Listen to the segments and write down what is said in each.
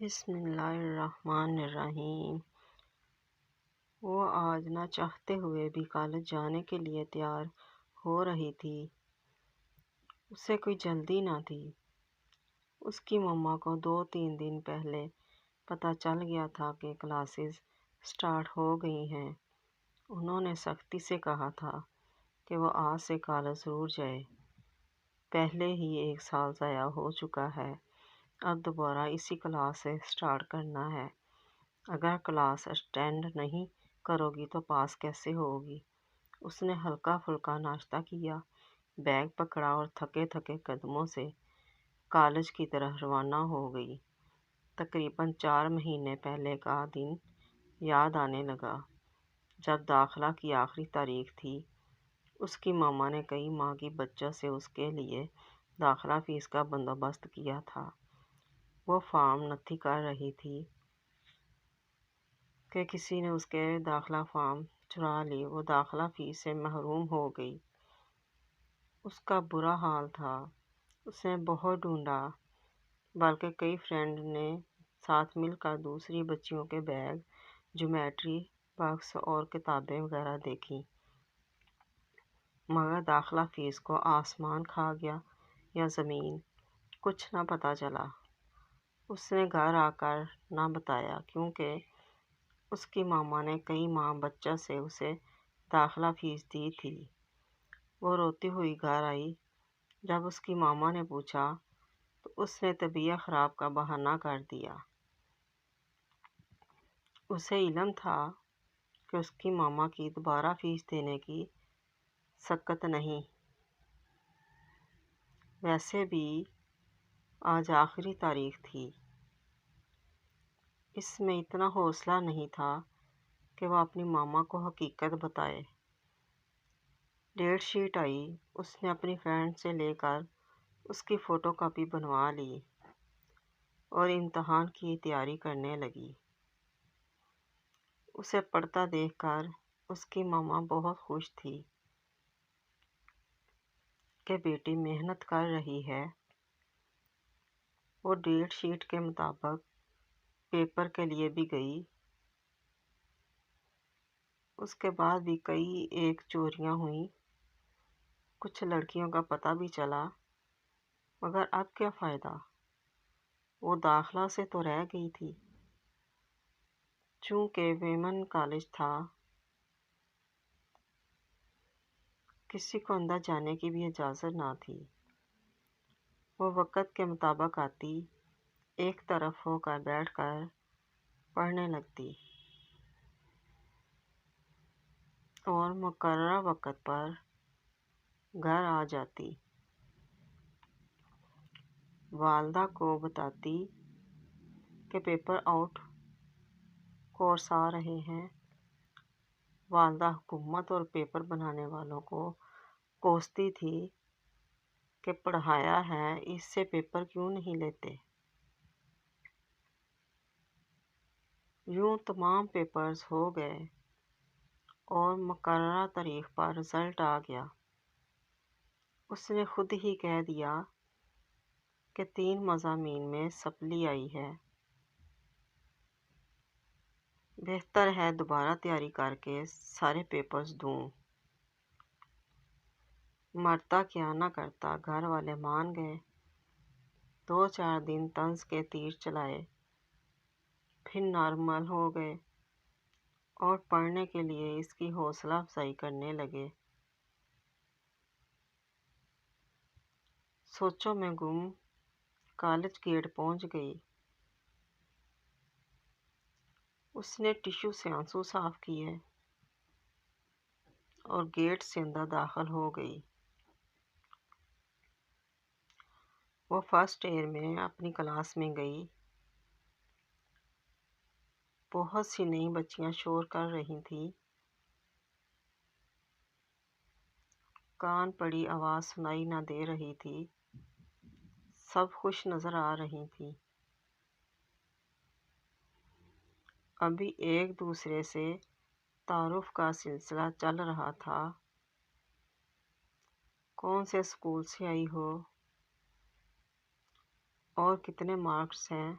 بسم اللہ الرحمن الرحیم۔ وہ آج نہ چاہتے ہوئے بھی کالج جانے کے لیے تیار ہو رہی تھی۔ اسے کوئی جلدی نہ تھی۔ اس کی مما کو 2-3 دن پہلے پتہ چل گیا تھا کہ کلاسز سٹارٹ ہو گئی ہیں۔ انہوں نے سختی سے کہا تھا کہ وہ آج سے کالج ضرور جائے۔ پہلے ہی 1 سال ضائع ہو چکا ہے، اب دوبارہ اسی کلاس سے سٹارٹ کرنا ہے۔ اگر کلاس اٹینڈ نہیں کرو گی تو پاس کیسے ہوگی؟ اس نے ہلکا پھلکا ناشتہ کیا، بیگ پکڑا اور تھکے تھکے قدموں سے کالج کی طرف روانہ ہو گئی۔ تقریباً 4 مہینے پہلے کا دن یاد آنے لگا، جب داخلہ کی آخری تاریخ تھی۔ اس کی ماما نے کئی ماہ کی بچت سے اس کے لیے داخلہ فیس کا بندوبست کیا تھا۔ وہ فارم نتھی کر رہی تھی کہ کسی نے اس کے داخلہ فارم چرا لی۔ وہ داخلہ فیس سے محروم ہو گئی۔ اس کا برا حال تھا۔ اس نے بہت ڈھونڈا، بلکہ کئی فرینڈ نے ساتھ مل کر دوسری بچیوں کے بیگ، جیومیٹری باکس اور کتابیں وغیرہ دیکھیں، مگر داخلہ فیس کو آسمان کھا گیا یا زمین، کچھ نہ پتہ چلا۔ اس نے گھر آ کر نہ بتایا، کیونکہ اس کی ماما نے کئی ماہ بچت سے اسے داخلہ فیس دی تھی۔ وہ روتی ہوئی گھر آئی۔ جب اس کی ماما نے پوچھا تو اس نے طبیعت خراب کا بہانہ کر دیا۔ اسے علم تھا کہ اس کی ماما کی دوبارہ فیس دینے کی سکت نہیں۔ ویسے بھی آج آخری تاریخ تھی۔ اس میں اتنا حوصلہ نہیں تھا کہ وہ اپنی ماما کو حقیقت بتائے۔ ڈیٹ شیٹ آئی۔ اس نے اپنی فرینڈ سے لے کر اس کی فوٹو کاپی بنوا لی اور امتحان کی تیاری کرنے لگی۔ اسے پڑھتا دیکھ کر اس کی ماما بہت خوش تھی کہ بیٹی محنت کر رہی ہے۔ وہ ڈیٹ شیٹ کے مطابق پیپر کے لیے بھی گئی۔ اس کے بعد بھی کئی ایک چوریاں ہوئیں، کچھ لڑکیوں کا پتہ بھی چلا، مگر اب کیا فائدہ؟ وہ داخلہ سے تو رہ گئی تھی۔ چونکہ ویمن کالج تھا، کسی کو اندر جانے کی بھی اجازت نہ تھی۔ وہ وقت کے مطابق آتی، ایک طرف ہو کر بیٹھ کر پڑھنے لگتی اور مقررہ وقت پر گھر آ جاتی۔ والدہ کو بتاتی کہ پیپر آؤٹ کورس آ رہے ہیں۔ والدہ حکومت اور پیپر بنانے والوں کو کوستی تھی کہ پڑھایا ہے، اس سے پیپر کیوں نہیں لیتے۔ یوں تمام پیپرز ہو گئے اور مقررہ تاریخ پر رزلٹ آ گیا۔ اس نے خود ہی کہہ دیا کہ 3 مضامین میں سپلی آئی ہے، بہتر ہے دوبارہ تیاری کر کے سارے پیپرز دوں۔ مرتا کیا نہ کرتا، گھر والے مان گئے۔ 2-4 دن طنز کے تیر چلائے، پھر نارمل ہو گئے اور پڑھنے کے لیے اس کی حوصلہ افزائی کرنے لگے۔ سوچوں میں گم کالج گیٹ پہنچ گئی۔ اس نے ٹشو سے آنسو صاف کیے اور گیٹ سے اندر داخل ہو گئی۔ وہ فرسٹ ایئر میں اپنی کلاس میں گئی۔ بہت سی نئی بچیاں شور کر رہی تھیں۔ کان پڑی آواز سنائی نہ دے رہی تھی۔ سب خوش نظر آ رہی تھیں۔ ابھی ایک دوسرے سے تعارف کا سلسلہ چل رہا تھا۔ کون سے اسکول سے آئی ہو اور کتنے مارکس ہیں؟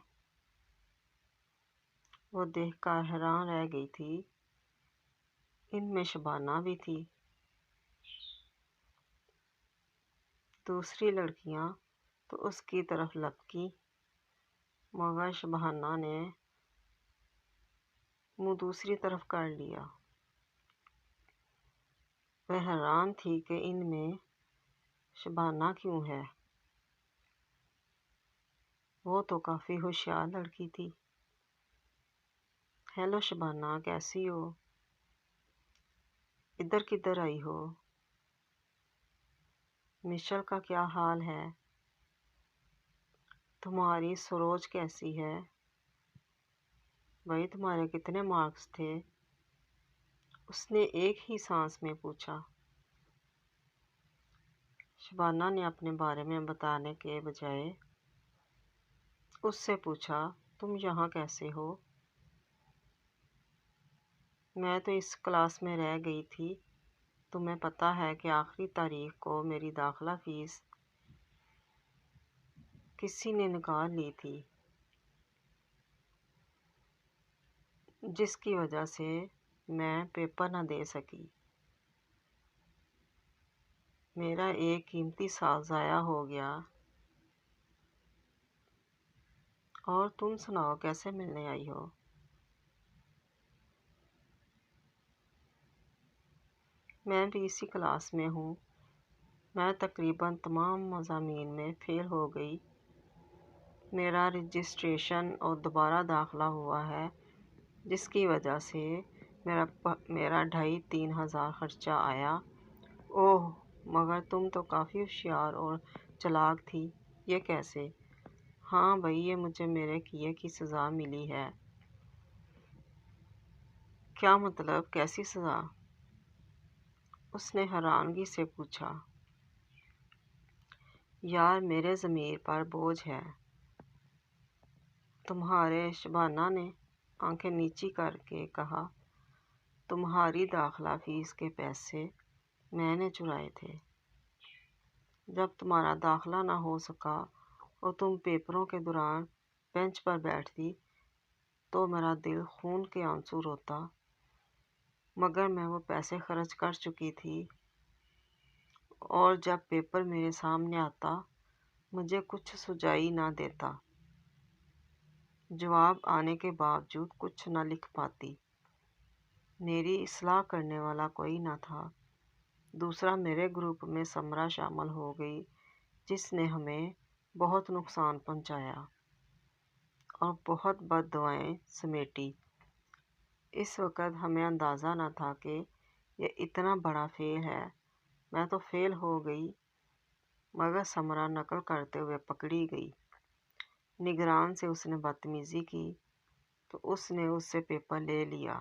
وہ دیکھ کر حیران رہ گئی تھی، ان میں شبانہ بھی تھی۔ دوسری لڑکیاں تو اس کی طرف لپکیں، مگر شبانہ نے منہ دوسری طرف کر لیا۔ وہ حیران تھی کہ ان میں شبانہ کیوں ہے، وہ تو کافی ہوشیار لڑکی تھی۔ ہیلو شبانہ، کیسی ہو؟ ادھر کدھر آئی ہو؟ مشل کا کیا حال ہے؟ تمہاری سروج کیسی ہے؟ بھائی تمہارے کتنے مارکس تھے؟ اس نے ایک ہی سانس میں پوچھا۔ شبانہ نے اپنے بارے میں بتانے کے بجائے اس سے پوچھا، تم یہاں کیسے ہو؟ میں تو اس کلاس میں رہ گئی تھی۔ تمہیں پتہ ہے کہ آخری تاریخ کو میری داخلہ فیس کسی نے نکال لی تھی، جس کی وجہ سے میں پیپر نہ دے سکی۔ میرا ایک قیمتی سال ضائع ہو گیا۔ اور تم سناؤ، کیسے ملنے آئی ہو؟ میں بھی اسی کلاس میں ہوں۔ میں تقریباً تمام مضامین میں فیل ہو گئی۔ میرا رجسٹریشن اور دوبارہ داخلہ ہوا ہے، جس کی وجہ سے میرا 2500–3000 خرچہ آیا۔ اوہ، مگر تم تو کافی ہوشیار اور چالاک تھی، یہ کیسے؟ ہاں بھئی، یہ مجھے میرے کیے کی سزا ملی ہے۔ کیا مطلب، کیسی سزا؟ اس نے حیرانگی سے پوچھا۔ یار، میرے ضمیر پر بوجھ ہے۔ تمہارے شبانہ نے آنکھیں نیچی کر کے کہا، تمہاری داخلہ فیس کے پیسے میں نے چرائے تھے۔ جب تمہارا داخلہ نہ ہو سکا اور تم پیپروں کے دوران بینچ پر بیٹھتی تو میرا دل خون کے آنسو روتا، مگر میں وہ پیسے خرچ کر چکی تھی، اور جب پیپر میرے سامنے آتا مجھے کچھ سجائی نہ دیتا۔ جواب آنے کے باوجود کچھ نہ لکھ پاتی۔ میری اصلاح کرنے والا کوئی نہ تھا۔ دوسرا، میرے گروپ میں سمرا شامل ہو گئی، جس نے ہمیں بہت نقصان پہنچایا اور بہت بد دعائیں سمیٹی۔ اس وقت ہمیں اندازہ نہ تھا کہ یہ اتنا بڑا فیل ہے۔ میں تو فیل ہو گئی، مگر سمرا نقل کرتے ہوئے پکڑی گئی۔ نگران سے اس نے بدتمیزی کی تو اس نے اس سے پیپر لے لیا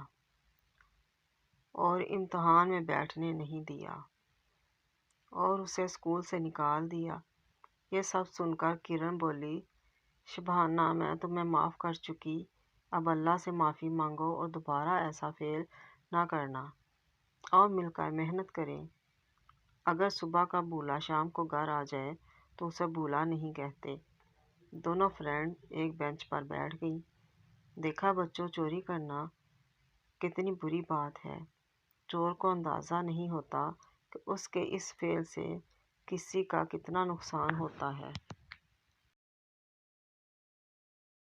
اور امتحان میں بیٹھنے نہیں دیا اور اسے اسکول سے نکال دیا۔ یہ سب سن کر کرن بولی، شبانہ، میں تمہیں معاف کر چکی، اب اللہ سے معافی مانگو اور دوبارہ ایسا فیل نہ کرنا۔ آؤ مل کر محنت کریں۔ اگر صبح کا بولا شام کو گھر آ جائے تو اسے بولا نہیں کہتے۔ دونوں فرینڈ ایک بینچ پر بیٹھ گئیں۔ دیکھا بچوں، چوری کرنا کتنی بری بات ہے۔ چور کو اندازہ نہیں ہوتا کہ اس کے اس فعل سے کسی کا کتنا نقصان ہوتا ہے۔